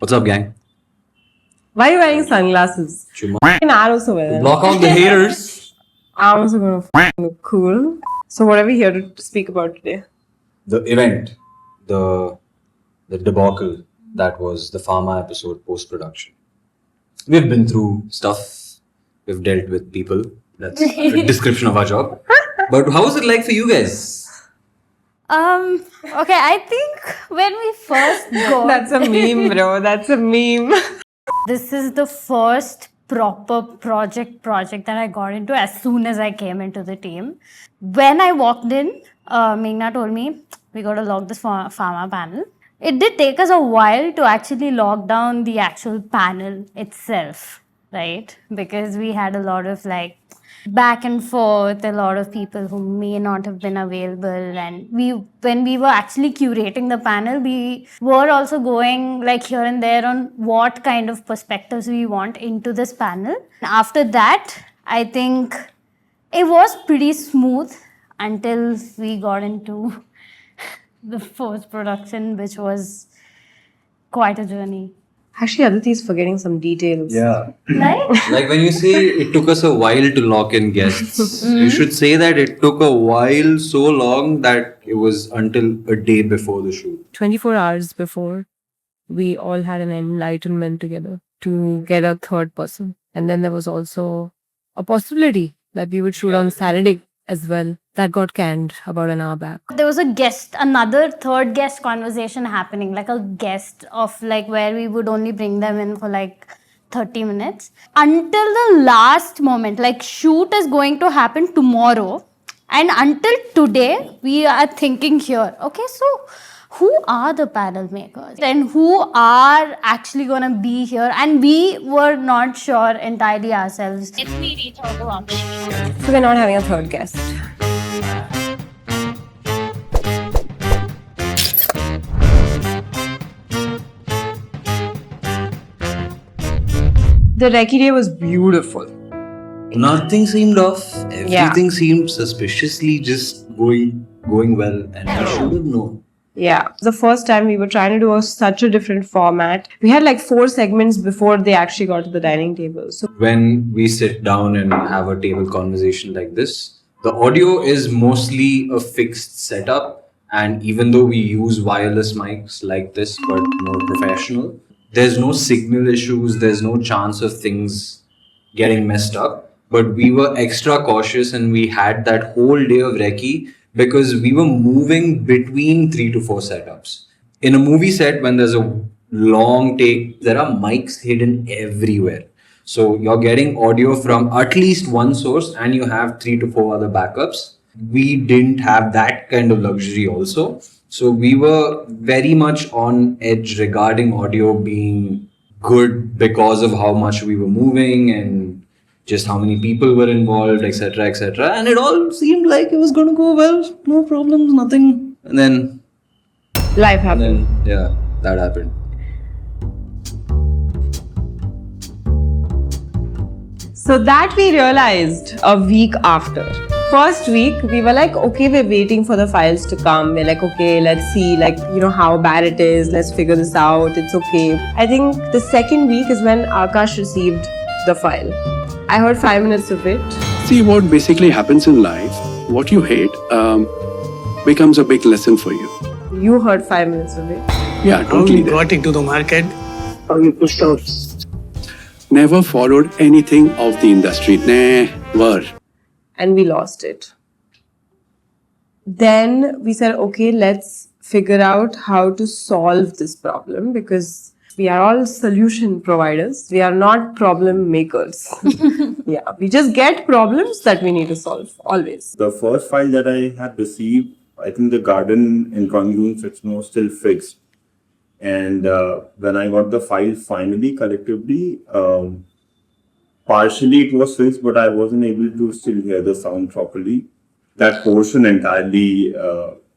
What's up, gang? Why are you wearing sunglasses? And I'll also wear them. Block out the haters. I'm also gonna look cool. So what are we here to speak about today? The event, the debacle that was the pharma episode post-production. We've been through stuff. We've dealt with people. That's a description of our job. But how was it like for you guys? Okay, I think when we first got That's a meme, bro. That's a meme. this is the first proper project that I got into as soon as I came into the team. When I walked in, Meghna told me we got to log this pharma panel. It did take us a while to actually log down the actual panel itself, right? Because we had a lot of like back and forth, a lot of people who may not have been available, and when we were actually curating the panel, we were also going like here and there on what kind of perspectives we want into this panel. After that, I think it was pretty smooth until we got into the post production, which was quite a journey. Actually, Aditi is forgetting some details. Yeah. Right? Like when you say it took us a while to lock in guests, you should say that it took a while so long that it was until a day before the shoot. 24 hours before, we all had an enlightenment together to get a third person. And then there was also a possibility that we would shoot on Saturday as well. That got canned about an hour back. There was another third guest conversation happening, like a guest of like where we would only bring them in for like 30 minutes. Until the last moment, like shoot is going to happen tomorrow. And until today, we are thinking here, okay, so who are the panel makers and who are actually going to be here? And we were not sure entirely ourselves. So we're not having a third guest. The recce day was beautiful. Nothing seemed off. Everything seemed suspiciously just going well, and I should have known. Yeah. The first time we were trying to do such a different format. We had like 4 segments before they actually got to the dining table. So When we sit down and have a table conversation like this, the audio is mostly a fixed setup, and even though we use wireless mics like this but more professional, there's no signal issues, there's no chance of things getting messed up. But we were extra cautious and we had that whole day of recce because we were moving between 3 to 4 setups. In a movie set, when there's a long take, there are mics hidden everywhere. So you're getting audio from at least one source and you have 3 to 4 other backups. We didn't have that kind of luxury also. So we were very much on edge regarding audio being good because of how much we were moving and just how many people were involved, etc., etc. And it all seemed like it was going to go well, no problems, nothing. And then, life happened. yeah, that happened. So that we realized a week after. First week, we were like, okay, we're waiting for the files to come. We're like, okay, let's see, like, how bad it is. Let's figure this out. It's okay. I think the second week is when Akash received the file. I heard 5 minutes of it. See, what basically happens in life, what you hate becomes a big lesson for you. You heard 5 minutes of it. Yeah, How totally. you got into the market? How you pushed out? Never followed anything of the industry. Never. And we lost it. Then we said, okay, let's figure out how to solve this problem because we are all solution providers. We are not problem makers. Yeah, we just get problems that we need to solve always. The first file that I had received, I think the garden incongruence, it's more still fixed. And when I got the file finally collectively, partially it was fixed, but I wasn't able to still hear the sound properly. That portion entirely,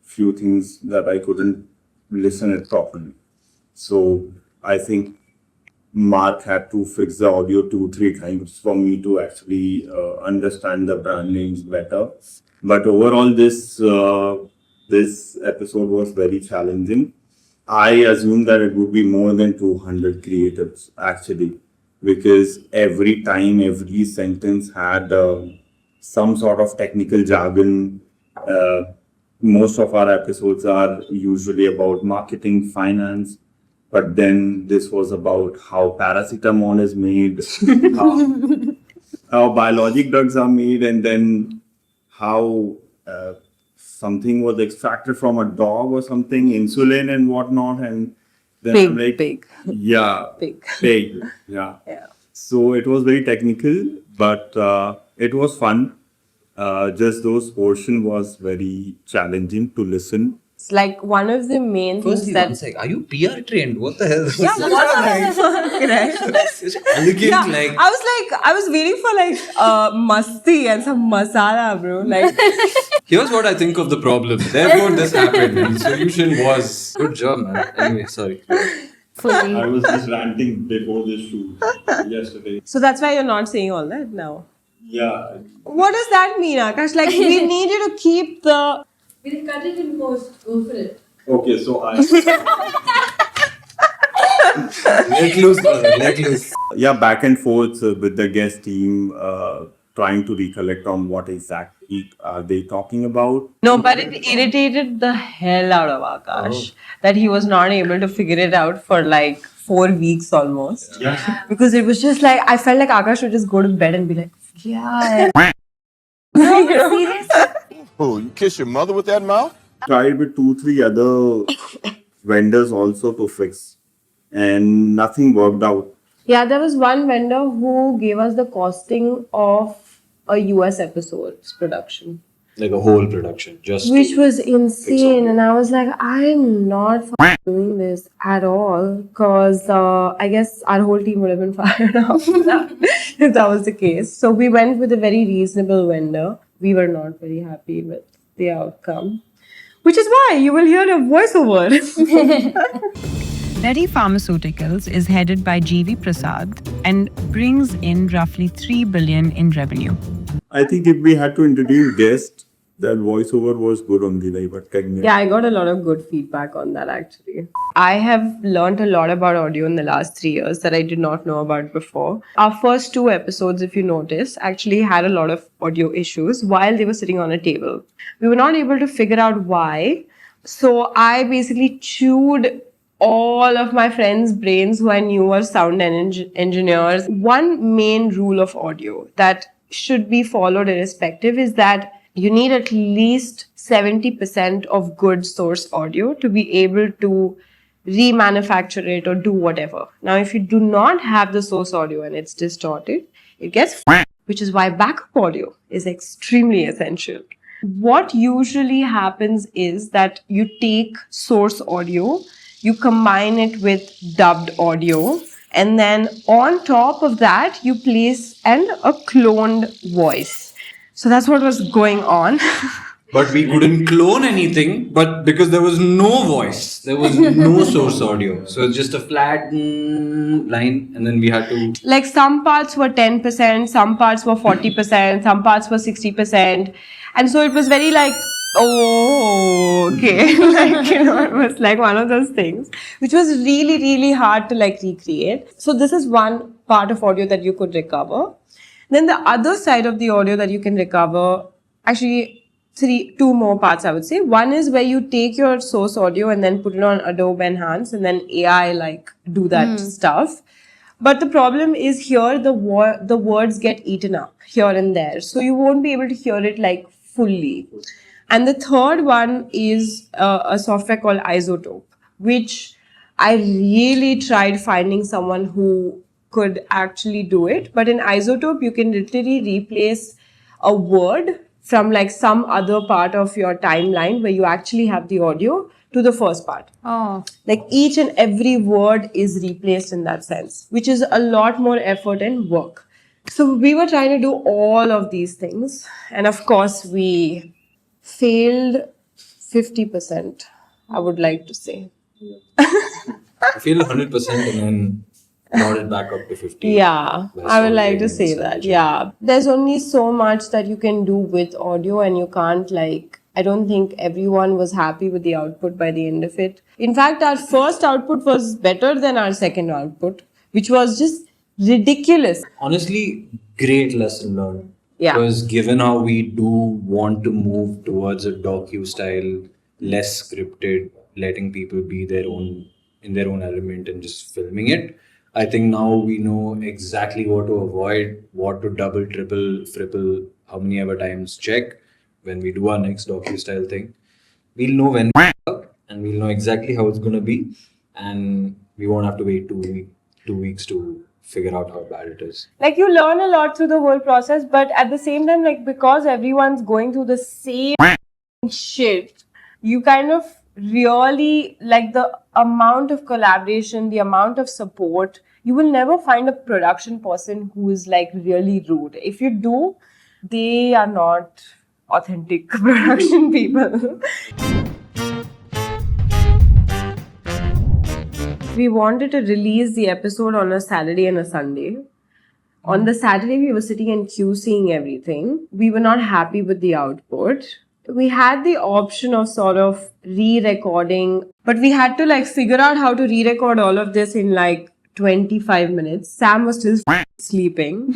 few things that I couldn't listen it properly. So I think Mark had to fix the audio 2-3 times for me to actually understand the brand names better. But overall, this episode was very challenging. I assume that it would be more than 200 creatives actually, because every time, every sentence had some sort of technical jargon. Most of our episodes are usually about marketing, finance, but then this was about how paracetamol is made, how biologic drugs are made, and then how something was extracted from a dog or something, insulin and whatnot, and then I'm like, Pig. yeah, pig, yeah. So it was very technical, but it was fun. Just those portion was very challenging to listen. It's like one of the main things Firstly, that. one sec. Are you PR trained? What the hell? Correct. Elegant, like. I was waiting for like masti and some masala, bro. Like, Here's what I think of the problem. Therefore, this happened. And the solution was. Good job, man. Anyway, sorry. I was just ranting before the shoot yesterday. so that's why you're not saying all that now. Yeah. What does that mean, Akash? Like, we need you to keep the. We'll cut it in post. Go for it. Okay, so I. Let loose, brother. Let loose. Yeah, back and forth with the guest team, trying to recollect on what exactly are they talking about. No, but it irritated the hell out of Akash that he was not able to figure it out for like 4 weeks almost. Yeah. Because it was just like, I felt like Akash would just go to bed and be like, yeah. Oh, you kiss your mother with that mouth? Tried with 2-3 other vendors also to fix, and nothing worked out. Yeah, there was one vendor who gave us the costing of a US episode's production, Like a whole production. Just. which was insane. And I was like, I'm not doing this at all, because I guess our whole team would have been fired after that if that was the case. So we went with a very reasonable vendor. We were not very happy with the outcome, which is why you will hear a voiceover. Reddy Pharmaceuticals is headed by GV Prasad and brings in roughly $3 billion in revenue. I think if we had to introduce guests, that voiceover was good only, like, but Yeah, I got a lot of good feedback on that actually. I have learned a lot about audio in the last 3 years that I did not know about before. Our first 2 episodes, if you notice, actually had a lot of audio issues while they were sitting on a table. We were not able to figure out why. So I basically chewed all of my friends' brains who I knew were sound engineers. One main rule of audio that should be followed irrespective is that you need at least 70% of good source audio to be able to remanufacture it or do whatever. Now, if you do not have the source audio and it's distorted, it gets which is why backup audio is extremely essential. What usually happens is that you take source audio, you combine it with dubbed audio, and then on top of that, you place a cloned voice. So that's what was going on. But we couldn't clone anything, but because there was no voice, there was no source audio. So it's just a flat line, and then we had to. Like some parts were 10%, some parts were 40%, some parts were 60%. And so it was very like, oh, okay. Like, you know, it was like one of those things, which was really, really hard to like recreate. So this is one part of audio that you could recover. Then the other side of the audio that you can recover, actually 2 more parts I would say. One is where you take your source audio and then put it on Adobe Enhance and then AI like do that stuff. But the problem is here the words get eaten up here and there. So you won't be able to hear it like fully. And the third one is a software called Isotope, which I really tried finding someone who could actually do it. But in Isotope, you can literally replace a word from like some other part of your timeline where you actually have the audio to the first part. Oh. Like each and every word is replaced in that sense, which is a lot more effort and work. So we were trying to do all of these things. And of course, we failed 50%, I would like to say. I feel 100% and then nodded back up to 50. Yeah, I would like to say that. Yeah, there's only so much that you can do with audio, and you can't like I don't think everyone was happy with the output by the end of it. In fact, our first output was better than our second output, which was just ridiculous. Honestly, great lesson learned. Yeah. Because given how we do want to move towards a docu style, less scripted, letting people be their own in their own element and just filming it, I think now we know exactly what to avoid, what to double, triple, triple, how many ever times check when we do our next docu style thing. We'll know when and we'll know exactly how it's gonna be, and we won't have to wait 2 weeks to figure out how bad it is. Like you learn a lot through the whole process, but at the same time, like because everyone's going through the same shit, you kind of really like the amount of collaboration, the amount of support. You will never find a production person who is like really rude. If you do, they are not authentic production people. We wanted to release the episode on a Saturday and a Sunday. On the Saturday, we were sitting in queue seeing everything. We were not happy with the output. We had the option of sort of re-recording, but we had to like figure out how to re-record all of this in like 25 minutes. Sam was still sleeping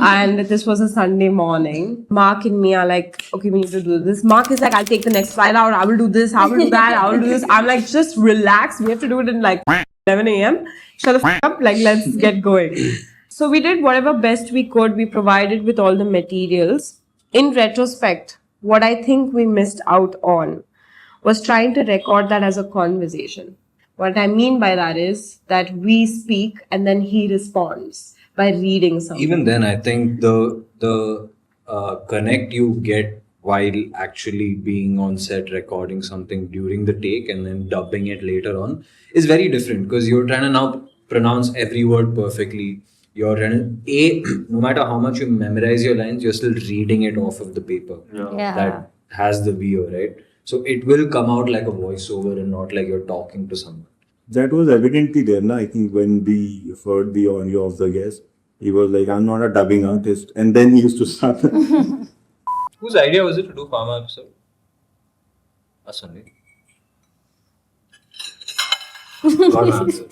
and this was a Sunday morning. Mark and me are like, okay, we need to do this. Mark is like, I'll take the next flight out. I will do this. I will do that. I will do this. I'm like, just relax. We have to do it in like 11 a.m. Shut the up. Like, let's get going. So we did whatever best we could. We provided with all the materials. In retrospect, what I think we missed out on was trying to record that as a conversation. What I mean by that is that we speak and then he responds by reading something. Even then, I think the connect you get while actually being on set recording something during the take and then dubbing it later on is very different, because you're trying to now pronounce every word perfectly. You're trying to, no matter how much you memorize your lines, you're still reading it off of the paper that has the VO, right? So it will come out like a voiceover and not like you're talking to someone. That was evidently there, na? I think when we heard the audio of the guest, he was like, I'm not a dubbing artist. And then he used to start. Whose idea was it to do Pharma episode? A Sunday. Got an answer.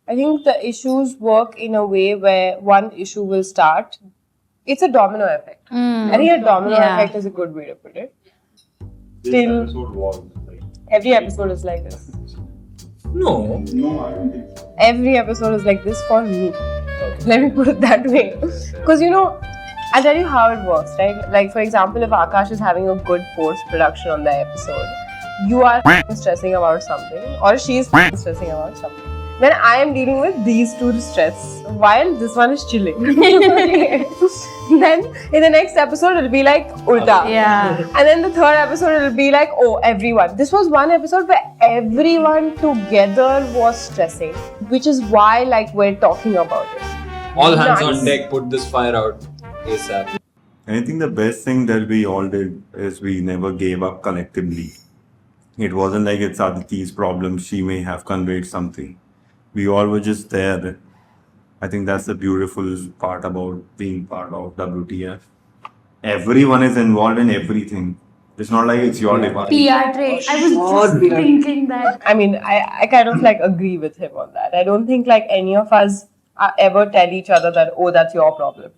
I think the issues work in a way where one issue will start. It's a domino effect. I think a domino effect is a good way to put it. Still, every episode is like this. No. No, I don't think so. Every episode is like this for me. Let me put it that way. Because you know, I'll tell you how it works, right? Like for example, if Akash is having a good post-production on the episode, you are stressing about something or she is stressing about something. Then I am dealing with these two stress while this one is chilling. Then in the next episode it'll be like ulta. Yeah. And then the third episode it'll be like, oh, everyone. This was one episode where everyone together was stressing, which is why like we're talking about it. All hands Nice. on deck, put this fire out ASAP. I think the best thing that we all did is we never gave up collectively. It wasn't like it's Aditi's problem, she may have conveyed something. We all were just there. I think that's the beautiful part about being part of WTF. Everyone is involved in everything. It's not like it's your department. PR trade. I was just thinking that. I mean, I kind of like agree with him on that. I don't think like any of us ever tell each other that, oh, that's your problem.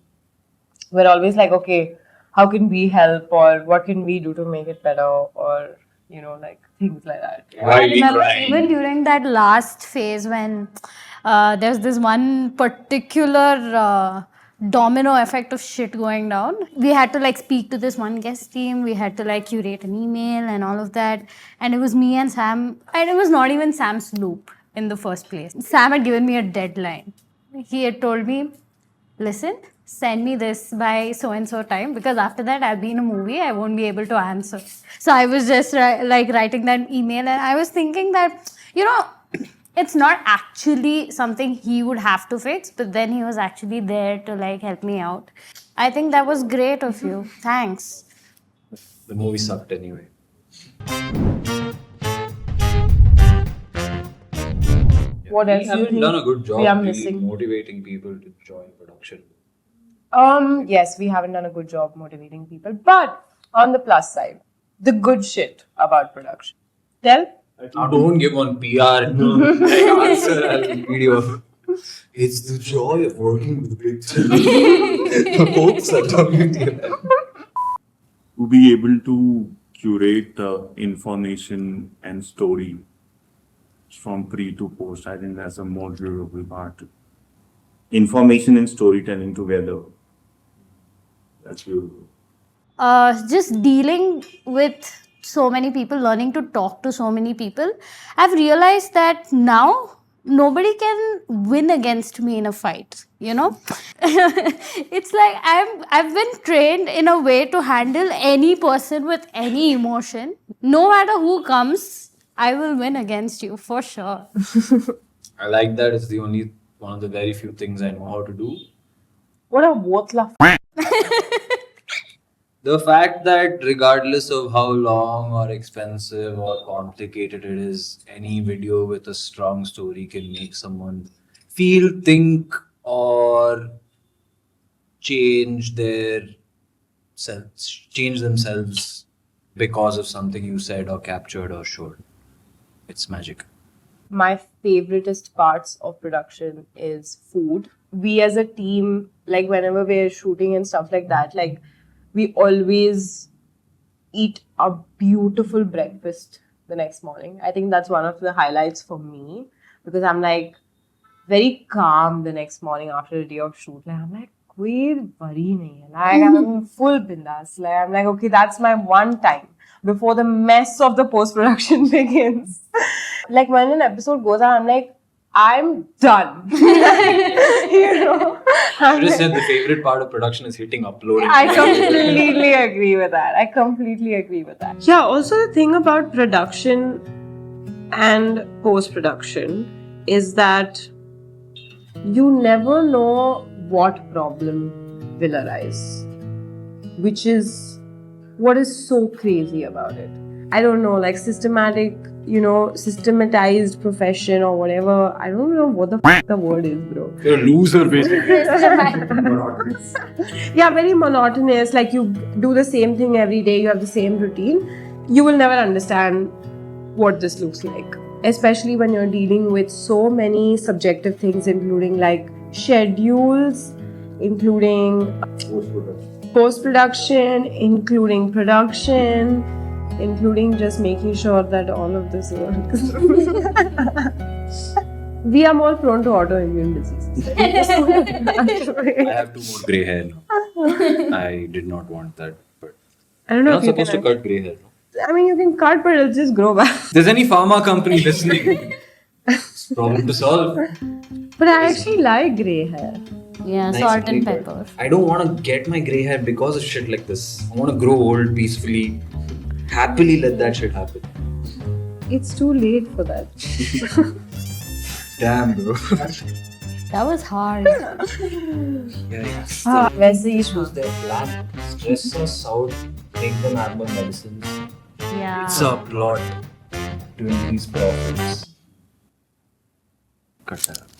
We're always like, okay, how can we help, or what can we do to make it better, or you know, like things like that. I remember even during that last phase when there's this one particular domino effect of shit going down. We had to like speak to this one guest team. We had to like curate an email and all of that. And it was me and Sam. And it was not even Sam's loop in the first place. Sam had given me a deadline. He had told me, listen, send me this by so-and-so time, because after that I'll be in a movie, I won't be able to answer. So I was just like writing that email, and I was thinking that, you know, it's not actually something he would have to fix, but then he was actually there to like help me out. I think that was great of you. Thanks. The movie sucked anyway. What else We do you haven't think done a good job we are really missing? motivating people to join production. Yes, we haven't done a good job motivating people. But On the plus side, the good shit about production. Tell. I don't give on PR. No, like answer a video. It's the joy of working with big The hopes are talking to you. To be able to curate the information and story from pre to post, I think that's a more durable part. Information and storytelling together. That's beautiful. Just dealing with so many people, learning to talk to so many people, I've realized that now nobody can win against me in a fight, you know. It's like I've been trained in a way to handle any person with any emotion. No matter who comes, I will win against you for sure. I like that. It's the only one of the very few things I know how to do. What a both laugh. The fact that regardless of how long or expensive or complicated it is, any video with a strong story can make someone feel, think, or change themselves because of something you said or captured or showed. It's magic. My favoriteest parts of production is food. We as a team, like whenever we're shooting and stuff like that, like we always eat a beautiful breakfast the next morning. I think that's one of the highlights for me because I'm like very calm the next morning after a day of shoot. Like I'm like, koi worry nahi hai. Like I'm full bindas. Like I'm like, okay, that's my one time before the mess of the post-production begins. Like when an episode goes out, I'm like, I'm done. You know? You just said the favorite part of production is hitting upload. I completely agree with that. Yeah, also the thing about production and post-production is that you never know what problem will arise, which is what is so crazy about it. I don't know, like systematized profession or whatever. I don't know what the the word is, bro. You're a loser, basically. Yeah, very monotonous. Like you do the same thing every day, you have the same routine. You will never understand what this looks like, especially when you're dealing with so many subjective things, including like schedules, including post-production, including production, including just making sure that all of this works. We are more prone to autoimmune diseases. I have 2 more grey hair now. I did not want that, but I don't know you're if not you supposed can. to cut grey hair. No? I mean, you can cut, but it'll just grow back. If there's any pharma company listening, it's a problem to solve. But I actually like grey hair. Yeah, Nice salt and grey pepper. I don't want to get my grey hair because of shit like this. I want to grow old peacefully. Happily let that shit happen. It's too late for that. Damn, bro. That was hard. Yeah, वैसे ही choose their plan. Stress us out. Make them have more medicines. Yeah. It's a plot to increase profits. Cut that out.